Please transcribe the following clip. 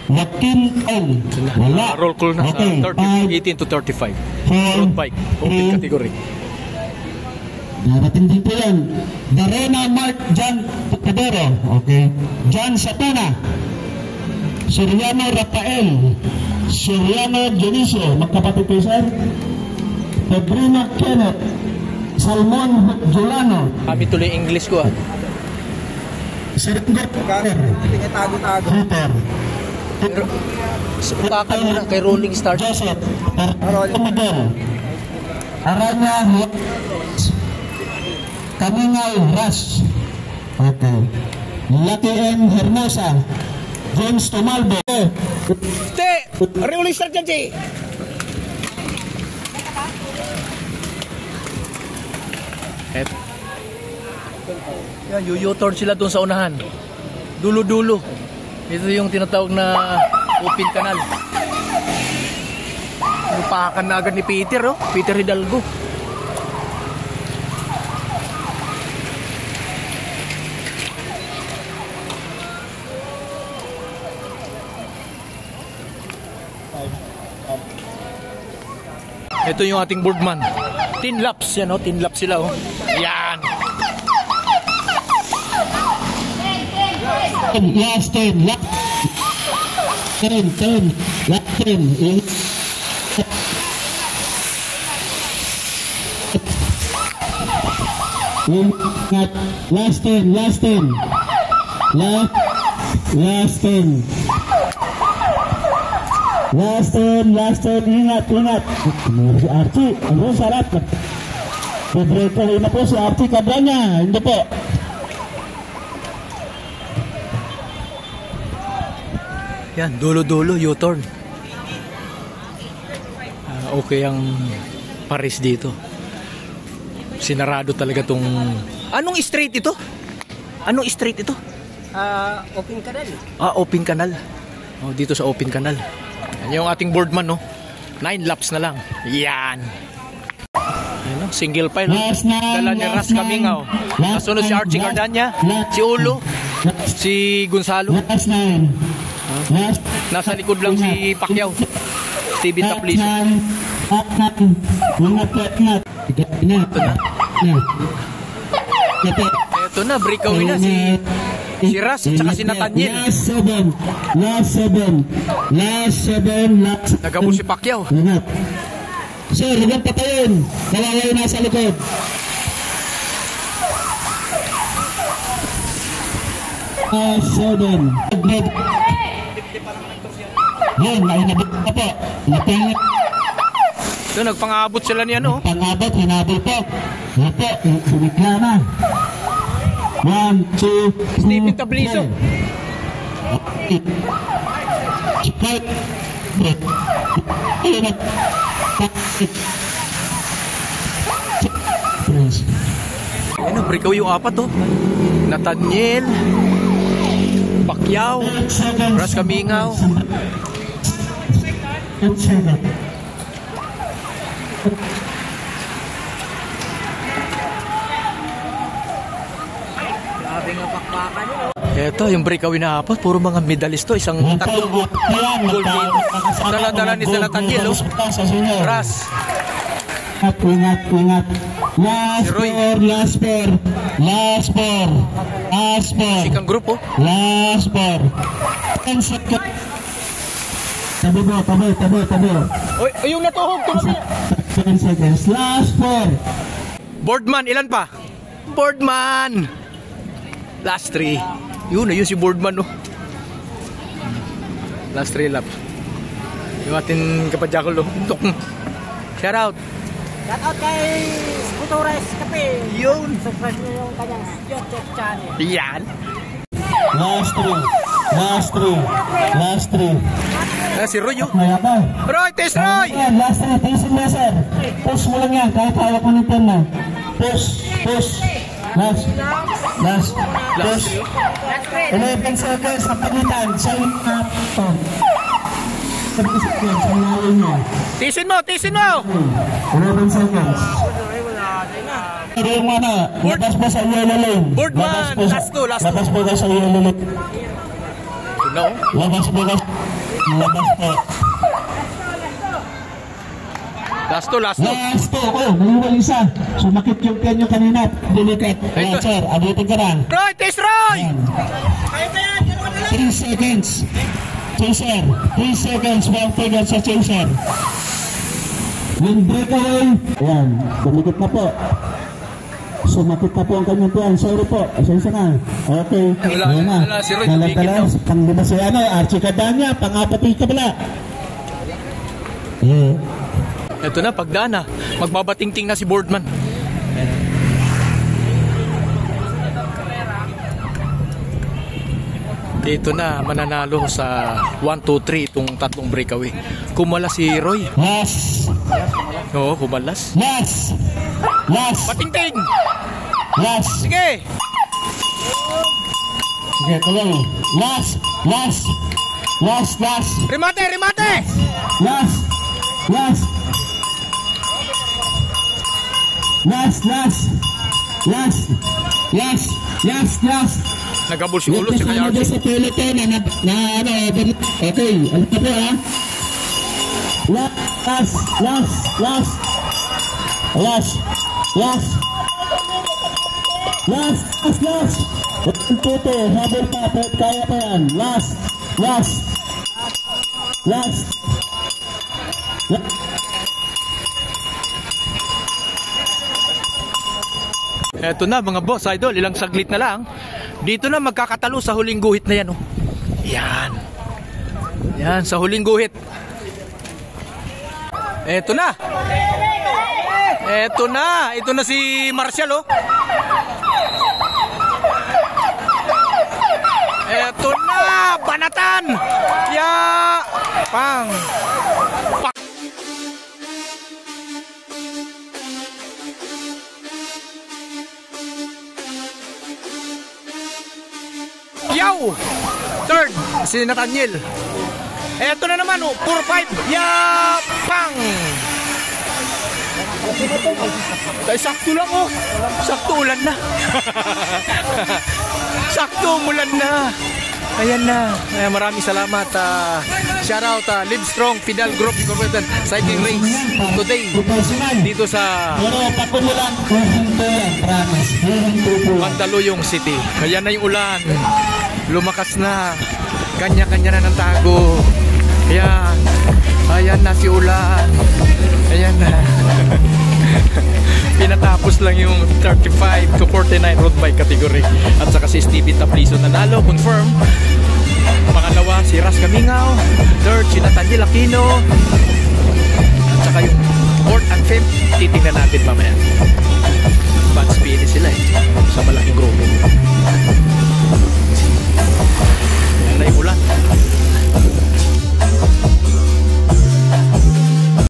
Lakin L. Wala. Roll call na sa 18 to 35. Road bike. Open category. Darating dito yan. Darena Mark John Picadero. Okay. John Satuna. Soriano Rafael. Soriano Dionisio. Magkapatid kayo, sir. Pedrino Kenneth. Salmon Jolano. Kami tuloy English ko Sir Carter. Tago-tago. Peter. Upakan mo na kay Rolling Start. Joseph. Miguel. Aranya. Kamingay Rush. Okay. Lucky M. Hermosa. James Tomalbo. Te! Rolling Start dyan, Che! Yan, U-turn sila doon sa unahan. Dulo-dulo. Ito yung tinatawag na open canal. Upakan na agad ni Peter, oh. Peter Hidalgo. Ito yung ating boardman. 10 laps yan, oh. 10 laps sila, oh. Ayan. Last 10. Last 10. Last 10. Last 10. Last 10. Last 10. Last 10. Ingat. Si Archie. Ano sarap? Break ko na po si Archie Cabrana. Hindi po. Yan, dulo-dulo, U-turn. Okay ang Paris dito. Sinarado talaga tong... Anong street ito? Open canal. Open canal. Oh, dito sa open canal. Yan yung ating boardman, no? 9 laps na lang. Yan. Yan, no? Single file. Dala ni Ras Kamingaw. Nasunod si Archie Cardania, si Ulo, si Gonzalo. Nasa likod lang si Pacquiao. Steven Tapliso. Ito na, breakaway na si Ras at saka si Nathaniel. Last 7. Nagabol si Pacquiao. Sir, huwag patayin. Dalaway na sa likod. Last 7. Yan, nainabot na po. Napingat. So, nagpang-abot sila niyan, no? Pang-abot, hinabol po. Yan po, sumikla na. 1, 2, Steven Tabliso. Ano, breakaway yung apat, oh. Nathaniel, Pacquiao, Ras Kamingaw. Ito, yung breakaway na apat, puro mga medalist to. Isang tatlong gold medal. Dala-dala ni Nathaniel, oh. Ras. Ingat. Last four. Sikang grupo. Last four. Tabi. Oy, yung natuhog. 7 seconds. Last four. Boardman, ilan pa? Boardman. Last 3. Yun si Boardman, oh. Last 3 laps. Yung ating kapadjakol, oh. Shout out. Shout out kay Scutores Cafe. Yun. Subscribe nyo yung kanyang YouTube channel. Yan. Last 3. Si Roy, oh. Mayabang. Roy, test Roy. Last 3. Tiisin mo, sir. Push mo lang yan. Kahit hawak mo ng pen mo. Push. Last. 11 seconds sa pagitan. Sa ito. 7 seconds. Ang lalim mo. Tisin mo. 11 seconds. Hindi yung labas po sa yellow lane. Boardman, last two. Labas po ka sa yellow lane. No? Labas po ka. Nalabas po. Last to. Oh, naliwal isa. Sumakit yung piyan nyo kanina. Delicate. Ayan, sir. Abutin ka na. Roy, taste Roy! 3 seconds. Chaser. 3 seconds. Well taken sa chaser. Yung breakaway. Ayan. Delicate na po. Sumakit na po ang kanyang piyan. Sorry po. Asensya na. Okay. Wala, si Roy. Nalang. Pang-lima si Archie Cadanya. Pang-apat yung kabila. Ito na, pagdaan na. Magbabatingting na si Boardman. Dito na, mananalo sa 1, 2, 3 itong tatlong breakaway. Kumalas si Roy. Last. Oo, kumalas. Last. Patingting! Last. Sige! Sige, tuloy. Last. Remate! Last. Nagabol si ulo si Kaya Archie. Sa peloton na okay, alam ka po ha. Last. Puto, habol pa, kaya pa yan. Last. Eto na mga boss, idol, ilang saglit na lang. Dito na magkakatalo sa huling guhit na yan, oh. Yan, sa huling guhit. Eto na. Ito na si Marcial, oh. Eto na, banatan. Pang. Third, si Nathaniel. Eto na naman, 4-5. Pang! Sakto lang, oh. Sakto ulan na. Sakto umulan na. Ayan na. Maraming salamat. Shout out Livestrong Pedal Group Incorporated Cycling Race today dito sa Mandaluyong City. Ayan na yung ulan. Lumakas na. Kanya-kanya na ng tago. Ayan na si ulan. Ayan na. Pinatapos lang yung 35 to 49 road bike category. At saka si Stevie Tapliso nanalo, confirm. Pangalawa si Ras Camingao. Third si Nathaniel Aquino. At saka yung fourth and fifth titingnan natin mamaya.